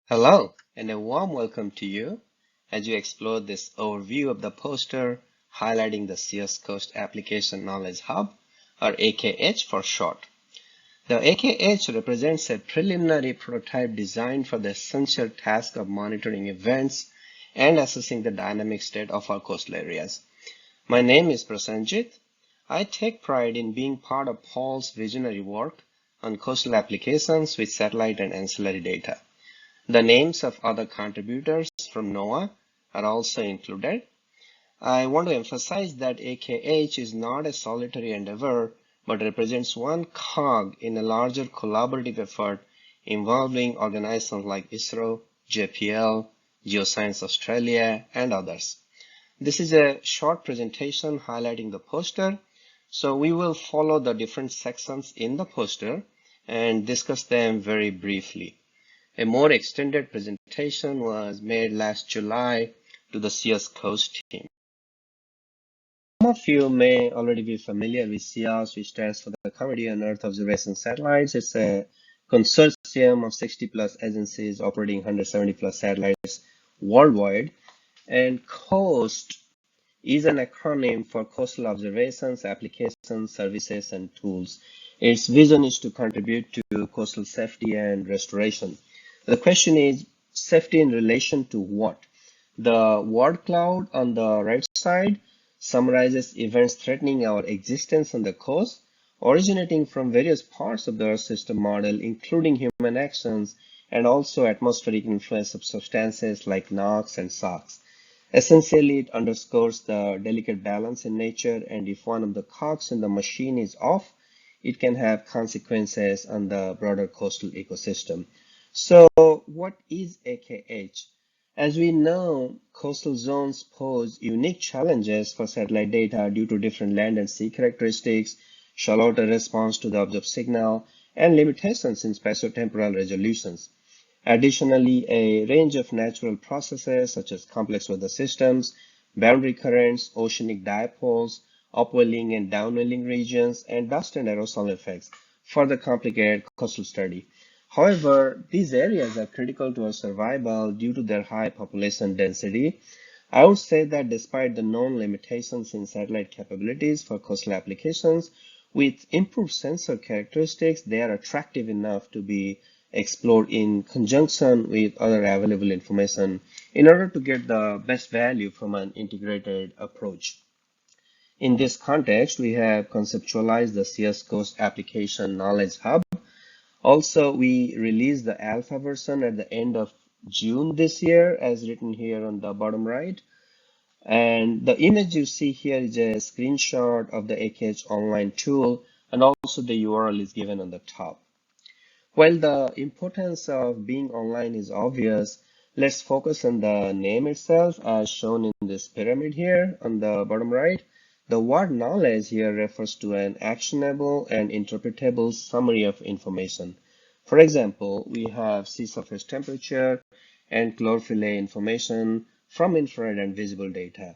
Hello, and a warm welcome to you as you explore this overview of the poster highlighting the CEOS Coast Application Knowledge Hub, or AKH for short. The AKH represents a preliminary prototype designed for the essential task of monitoring events and assessing the dynamic state of our coastal areas. My name is Prasanjit. I take pride in being part of Paul's visionary work on coastal applications with satellite and ancillary data. The names of other contributors from NOAA are also included. I want to emphasize that AKH is not a solitary endeavor, but represents one cog in a larger collaborative effort involving organizations like ISRO, JPL, Geoscience Australia, and others. This is a short presentation highlighting the poster, so we will follow the different sections in the poster and discuss them very briefly. A more extended presentation was made last July to the CEOS Coast team. Some of you may already be familiar with CEOS, which stands for the Committee on Earth Observation Satellites. It's a consortium of 60 plus agencies operating 170 plus satellites worldwide. And COAST is an acronym for Coastal Observations, Applications, Services, and Tools. Its vision is to contribute to coastal safety and restoration. The question is safety in relation to what? The word cloud on the right side summarizes events threatening our existence on the coast, originating from various parts of the Earth system model, including human actions and also atmospheric influence of substances like NOx and SOx. Essentially, it underscores the delicate balance in nature, and if one of the cogs in the machine is off, it can have consequences on the broader coastal ecosystem. So, what is AKH? As we know, coastal zones pose unique challenges for satellite data due to different land and sea characteristics, shallow response to the observed signal, and limitations in spatiotemporal resolutions. Additionally, a range of natural processes such as complex weather systems, boundary currents, oceanic dipoles, upwelling and downwelling regions, and dust and aerosol effects further complicate coastal study. However, these areas are critical to our survival due to their high population density. I would say that despite the known limitations in satellite capabilities for coastal applications, with improved sensor characteristics, they are attractive enough to be explored in conjunction with other available information in order to get the best value from an integrated approach. In this context, we have conceptualized the CEOS Coast Application Knowledge Hub. Also, we released the alpha version at the end of June this year, as written here on the bottom right. And the image you see here is a screenshot of the AKH online tool, and also the URL is given on the top. While the importance of being online is obvious, let's focus on the name itself as shown in this pyramid here on the bottom right. The word knowledge here refers to an actionable and interpretable summary of information. For example, we have sea surface temperature and chlorophyll information from infrared and visible data.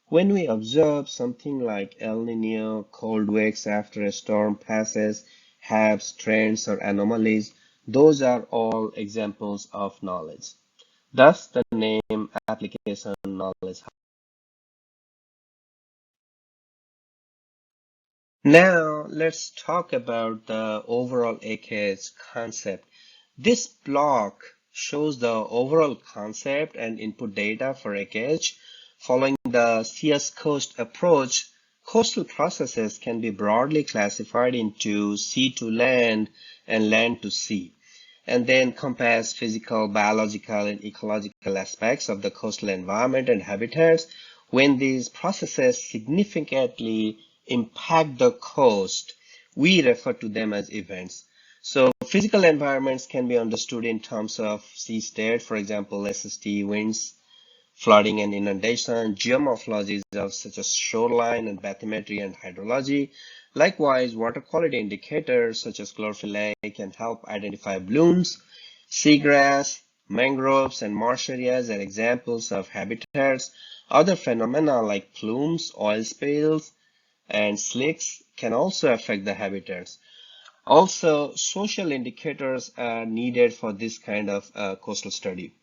When we observe something like El Nino, cold wakes after a storm passes, HABs, trends, or anomalies, those are all examples of knowledge. Thus, the name application knowledge. Now, let's talk about the overall AKH concept. This block shows the overall concept and input data for AKH. Following the CEOS Coast approach, coastal processes can be broadly classified into sea to land and land to sea, and they encompass physical, biological, and ecological aspects of the coastal environment and habitats. When these processes significantly impact the coast, we refer to them as events. So physical environments can be understood in terms of sea state, for example, SST, winds, flooding and inundation, geomorphologies of such as shoreline and bathymetry and hydrology. Likewise, water quality indicators such as chlorophyll A can help identify blooms. Seagrass, mangroves, and marsh areas are examples of habitats. Other phenomena like plumes, oil spills, and slicks can also affect the habitats. Also, social indicators are needed for this kind of coastal study.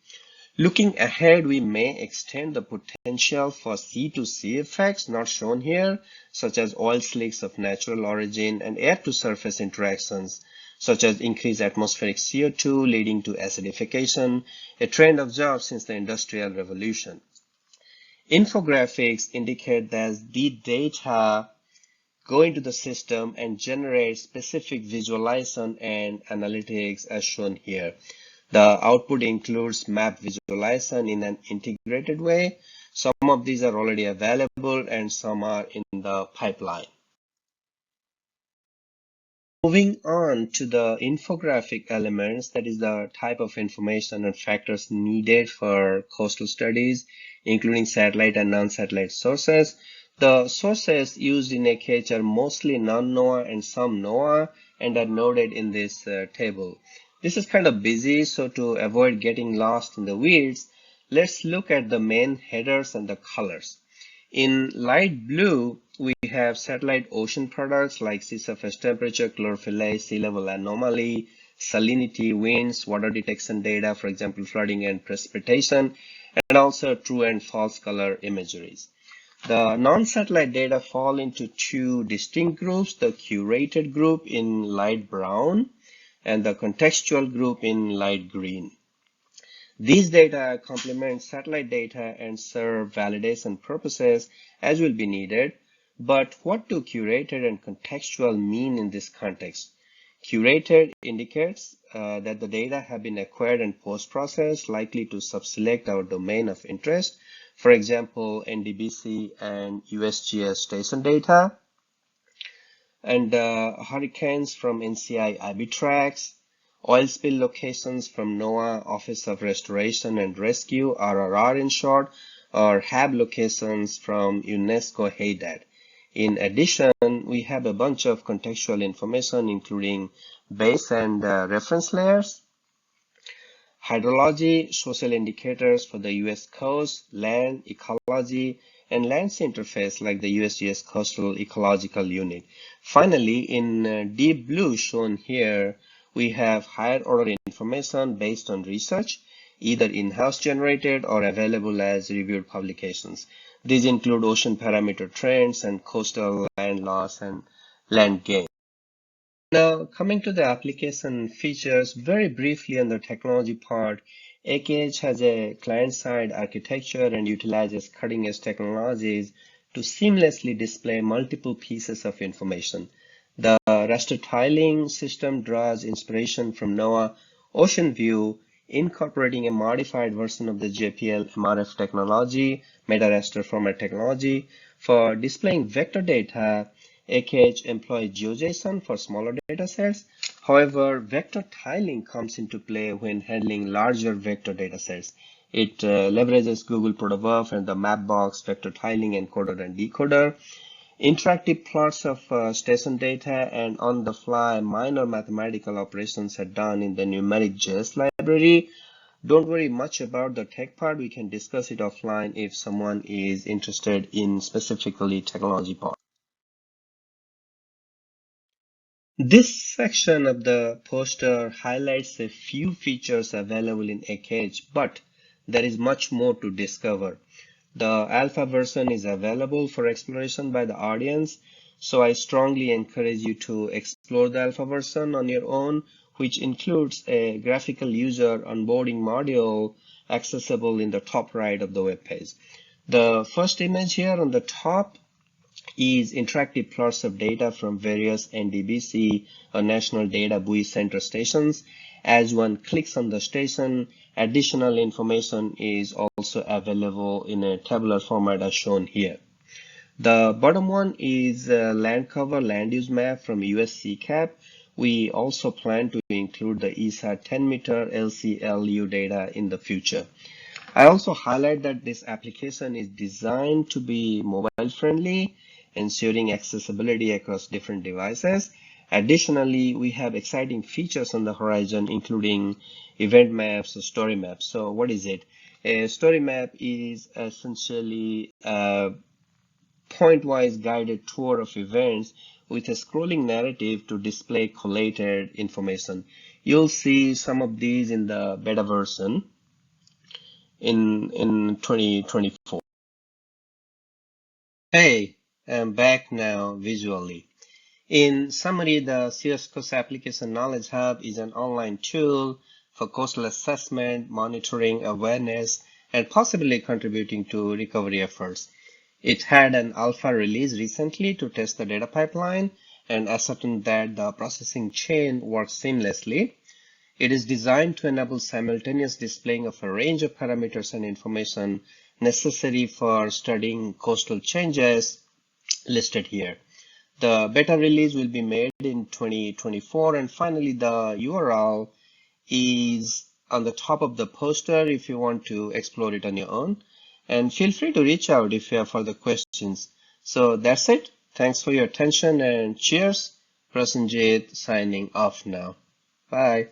Looking ahead, we may extend the potential for sea-to-sea effects not shown here, such as oil slicks of natural origin and air-to-surface interactions, such as increased atmospheric CO2 leading to acidification, a trend observed since the Industrial Revolution. Infographics indicate that the data go into the system and generate specific visualization and analytics as shown here. The output includes map visualization in an integrated way. Some of these are already available and some are in the pipeline. Moving on to the infographic elements, that is the type of information and factors needed for coastal studies, including satellite and non-satellite sources. The sources used in AKH are mostly non-NOAA and some NOAA and are noted in this table. This is kind of busy, so to avoid getting lost in the weeds, let's look at the main headers and the colors. In light blue, we have satellite ocean products like sea surface temperature, chlorophyll A, sea level anomaly, salinity, winds, water detection data, for example, flooding and precipitation, and also true and false color imageries. The non-satellite data fall into two distinct groups, the curated group in light brown and the contextual group in light green. These data complement satellite data and serve validation purposes as will be needed. But what do curated and contextual mean in this context? Curated indicates that the data have been acquired and post-processed, likely to subselect our domain of interest. For example, NDBC and USGS station data, and hurricanes from NCI IB tracks, oil spill locations from NOAA Office of Restoration and Rescue, RRR in short, or HAB locations from UNESCO HADAD. In addition, we have a bunch of contextual information including base and reference layers, hydrology, social indicators for the US coast, land, ecology, and lands interface like the USGS Coastal Ecological Unit. Finally, in deep blue shown here, we have higher order information based on research, either in-house generated or available as reviewed publications. These include ocean parameter trends and coastal land loss and land gain. Now, coming to the application features, very briefly on the technology part, AKH has a client-side architecture and utilizes cutting-edge technologies to seamlessly display multiple pieces of information. The raster tiling system draws inspiration from NOAA Ocean View, incorporating a modified version of the JPL MRF technology, meta raster format technology. For displaying vector data, AKH employs GeoJSON for smaller datasets. However, vector tiling comes into play when handling larger vector datasets. It leverages Google Protobuf and the Mapbox vector tiling encoder and decoder. Interactive plots of station data and on-the-fly minor mathematical operations are done in the numeric JS library. Don't worry much about the tech part. We can discuss it offline if someone is interested in specifically technology part. This section of the poster highlights a few features available in AKH, but there is much more to discover. The alpha version is available for exploration by the audience, so I strongly encourage you to explore the alpha version on your own, which includes a graphical user onboarding module accessible in the top right of the web page. The first image here on the top is interactive plots of data from various NDBC or National Data Buoy Center stations. As one clicks on the station, additional information is also available in a tabular format as shown here. The bottom one is a land cover land use map from USCCAP. We also plan to include the ESA 10-meter LCLU data in the future. I also highlight that this application is designed to be mobile friendly, ensuring accessibility across different devices. Additionally, we have exciting features on the horizon, including event maps or story maps. So what is it? A story map is essentially a point-wise guided tour of events with a scrolling narrative to display collated information. You'll see some of these in the beta version in 2024. Hey, I'm back now visually. In summary, the CEOS COAST Application Knowledge Hub is an online tool for coastal assessment, monitoring, awareness, and possibly contributing to recovery efforts. It had an alpha release recently to test the data pipeline and ascertain that the processing chain works seamlessly. It is designed to enable simultaneous displaying of a range of parameters and information necessary for studying coastal changes listed here. The beta release will be made in 2024, and finally the URL is on the top of the poster if you want to explore it on your own. And feel free to reach out if you have further questions. So that's it. Thanks for your attention and cheers. Prasanjit signing off now. Bye.